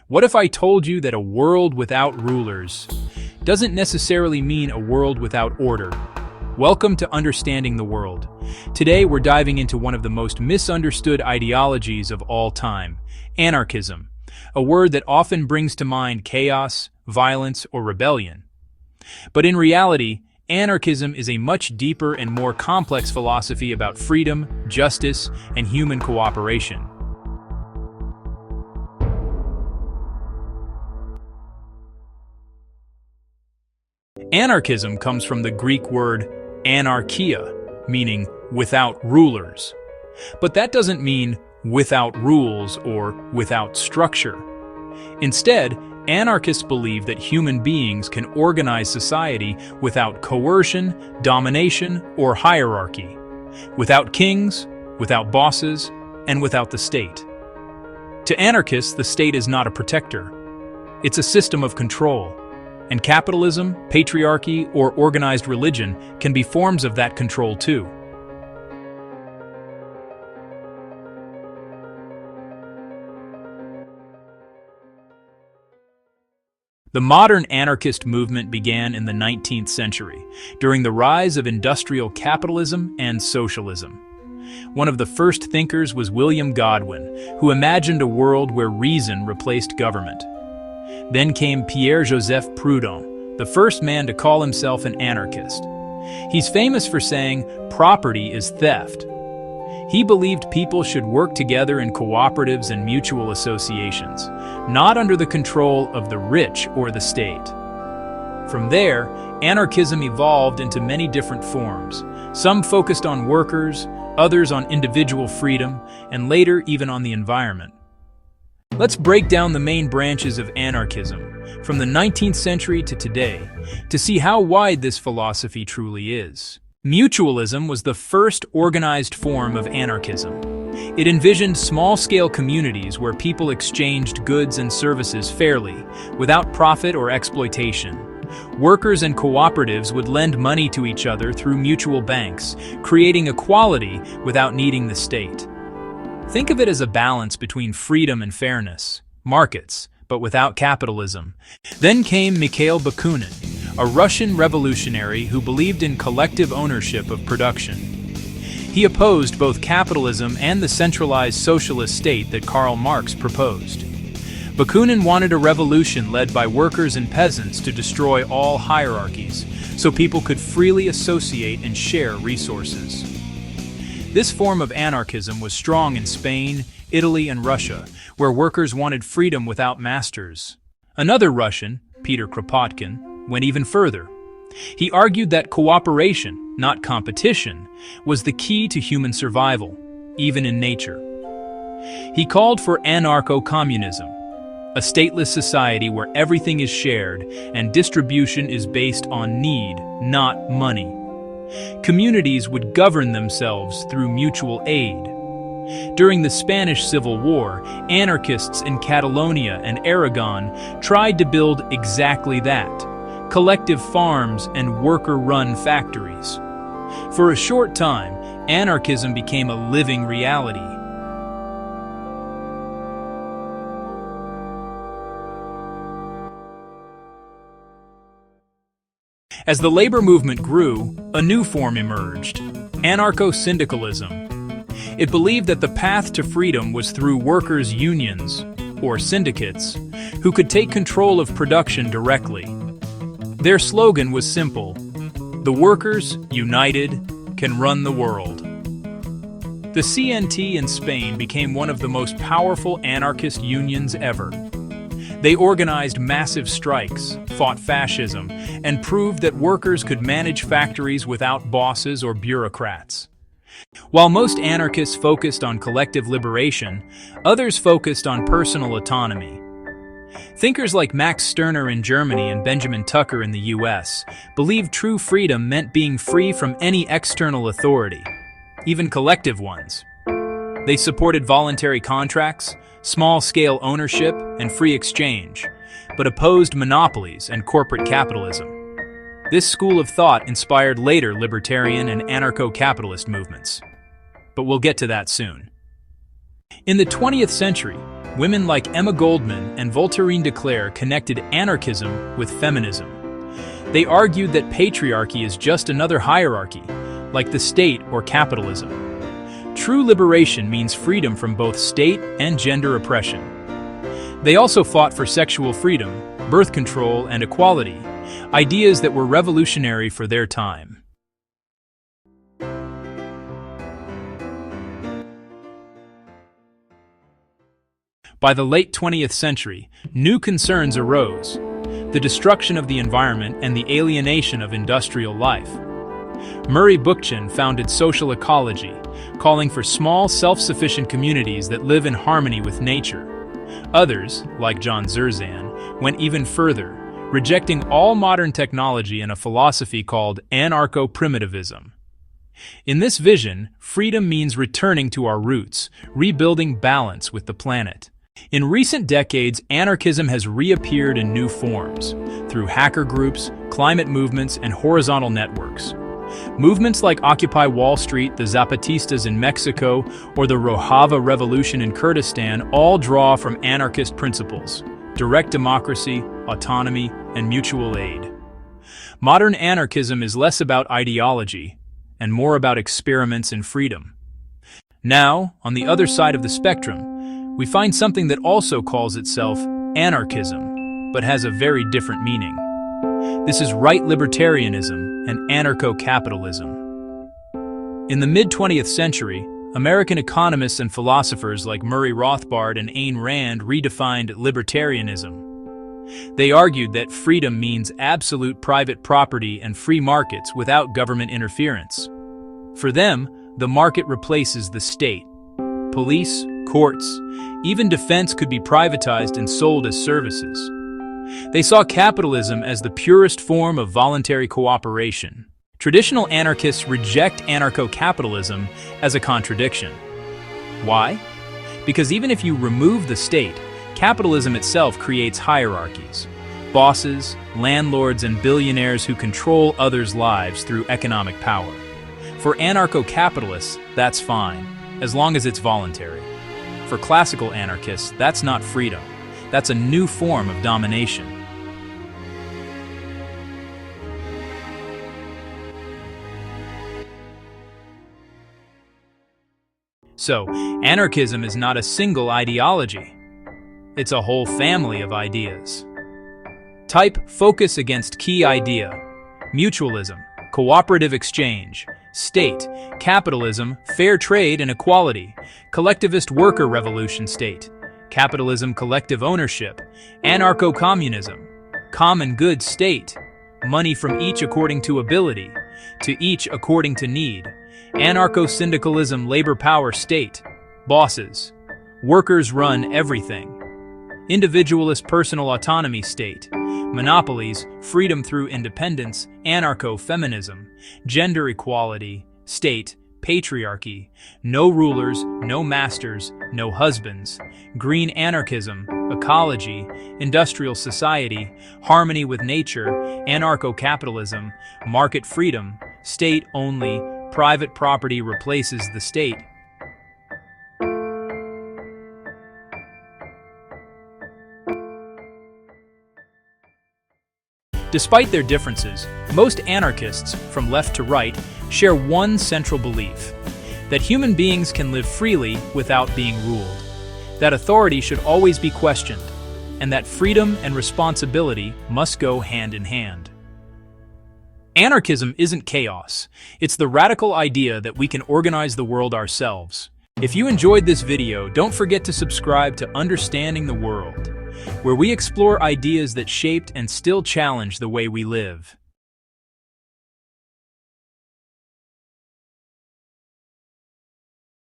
What if I told you that a world without rulers doesn't necessarily mean a world without order? Welcome to Understanding the World. Today we're diving into one of the most misunderstood ideologies of all time, anarchism, a word that often brings to mind chaos, violence, or rebellion. But in reality, anarchism is a much deeper and more complex philosophy about freedom, justice, and human cooperation. Anarchism comes from the Greek word anarchia, meaning without rulers. But that doesn't mean without rules or without structure. Instead, anarchists believe that human beings can organize society without coercion, domination, or hierarchy, without kings, without bosses, and without the state. To anarchists, the state is not a protector. It's a system of control. And capitalism, patriarchy, or organized religion can be forms of that control too. The modern anarchist movement began in the 19th century, during the rise of industrial capitalism and socialism. One of the first thinkers was William Godwin, who imagined a world where reason replaced government. Then came Pierre-Joseph Proudhon, the first man to call himself an anarchist. He's famous for saying, "Property is theft." He believed people should work together in cooperatives and mutual associations, not under the control of the rich or the state. From there, anarchism evolved into many different forms. Some focused on workers, others on individual freedom, and later even on the environment. Let's break down the main branches of anarchism, from the 19th century to today, to see how wide this philosophy truly is. Mutualism was the first organized form of anarchism. It envisioned small-scale communities where people exchanged goods and services fairly, without profit or exploitation. Workers and cooperatives would lend money to each other through mutual banks, creating equality without needing the state. Think of it as a balance between freedom and fairness, markets, but without capitalism. Then came Mikhail Bakunin, a Russian revolutionary who believed in collective ownership of production. He opposed both capitalism and the centralized socialist state that Karl Marx proposed. Bakunin wanted a revolution led by workers and peasants to destroy all hierarchies, so people could freely associate and share resources. This form of anarchism was strong in Spain, Italy, and Russia, where workers wanted freedom without masters. Another Russian, Peter Kropotkin, went even further. He argued that cooperation, not competition, was the key to human survival, even in nature. He called for anarcho-communism, a stateless society where everything is shared and distribution is based on need, not money. Communities would govern themselves through mutual aid. During the Spanish Civil War, anarchists in Catalonia and Aragon tried to build exactly that: collective farms and worker-run factories. For a short time, anarchism became a living reality. As the labor movement grew, a new form emerged: anarcho-syndicalism. It believed that the path to freedom was through workers' unions, or syndicates, who could take control of production directly. Their slogan was simple: "The workers, united, can run the world." The CNT in Spain became one of the most powerful anarchist unions ever. They organized massive strikes, fought fascism, and proved that workers could manage factories without bosses or bureaucrats. While most anarchists focused on collective liberation, others focused on personal autonomy. Thinkers like Max Stirner in Germany and Benjamin Tucker in the US believed true freedom meant being free from any external authority, even collective ones. They supported voluntary contracts, small-scale ownership, and free exchange, but opposed monopolies and corporate capitalism. This school of thought inspired later libertarian and anarcho-capitalist movements. But we'll get to that soon. In the 20th century, Women like Emma Goldman and Voltairine de Cleyre connected anarchism with feminism. They argued that patriarchy is just another hierarchy, like the state or capitalism. True liberation means freedom from both state and gender oppression. They also fought for sexual freedom, birth control, and equality, ideas that were revolutionary for their time. By the late 20th century, new concerns arose: the destruction of the environment and the alienation of industrial life. Murray Bookchin founded social ecology, calling for small, self-sufficient communities that live in harmony with nature. Others, like John Zerzan, went even further, rejecting all modern technology in a philosophy called anarcho-primitivism. In this vision, freedom means returning to our roots, rebuilding balance with the planet. In recent decades, anarchism has reappeared in new forms, through hacker groups, climate movements, and horizontal networks. Movements like Occupy Wall Street, the Zapatistas in Mexico, or the Rojava Revolution in Kurdistan all draw from anarchist principles: direct democracy, autonomy, and mutual aid. Modern anarchism is less about ideology and more about experiments in freedom. Now, on the other side of the spectrum, we find something that also calls itself anarchism, but has a very different meaning. This is right libertarianism and anarcho-capitalism. In the mid-20th century, American economists and philosophers like Murray Rothbard and Ayn Rand redefined libertarianism. They argued that freedom means absolute private property and free markets without government interference. For them, the market replaces the state. Police, courts, even defense could be privatized and sold as services. They saw capitalism as the purest form of voluntary cooperation. Traditional anarchists reject anarcho-capitalism as a contradiction. Why? Because even if you remove the state, capitalism itself creates hierarchies: bosses, landlords, and billionaires who control others' lives through economic power. For anarcho-capitalists, that's fine, as long as it's voluntary. For classical anarchists, that's not freedom. That's a new form of domination. So, anarchism is not a single ideology. It's a whole family of ideas. Type: focus against key idea. Mutualism, cooperative exchange. State: capitalism, fair trade and equality. Collectivist worker revolution state. Capitalism, collective ownership. Anarcho-communism, common good state. Money from each according to ability, to each according to need. Anarcho-syndicalism, labor power state. Bosses. Workers run everything. Individualist personal autonomy state. Monopolies, freedom through independence. Anarcho-feminism, gender equality state. Patriarchy, no rulers, no masters, no husbands. Green anarchism, ecology, industrial society, harmony with nature. Anarcho-capitalism, market freedom, state only, private property replaces the state. Despite their differences, most anarchists, from left to right, share one central belief: that human beings can live freely without being ruled, that authority should always be questioned, and that freedom and responsibility must go hand in hand. Anarchism isn't chaos. It's the radical idea that we can organize the world ourselves. If you enjoyed this video, don't forget to subscribe to Understanding the World, where we explore ideas that shaped and still challenge the way we live.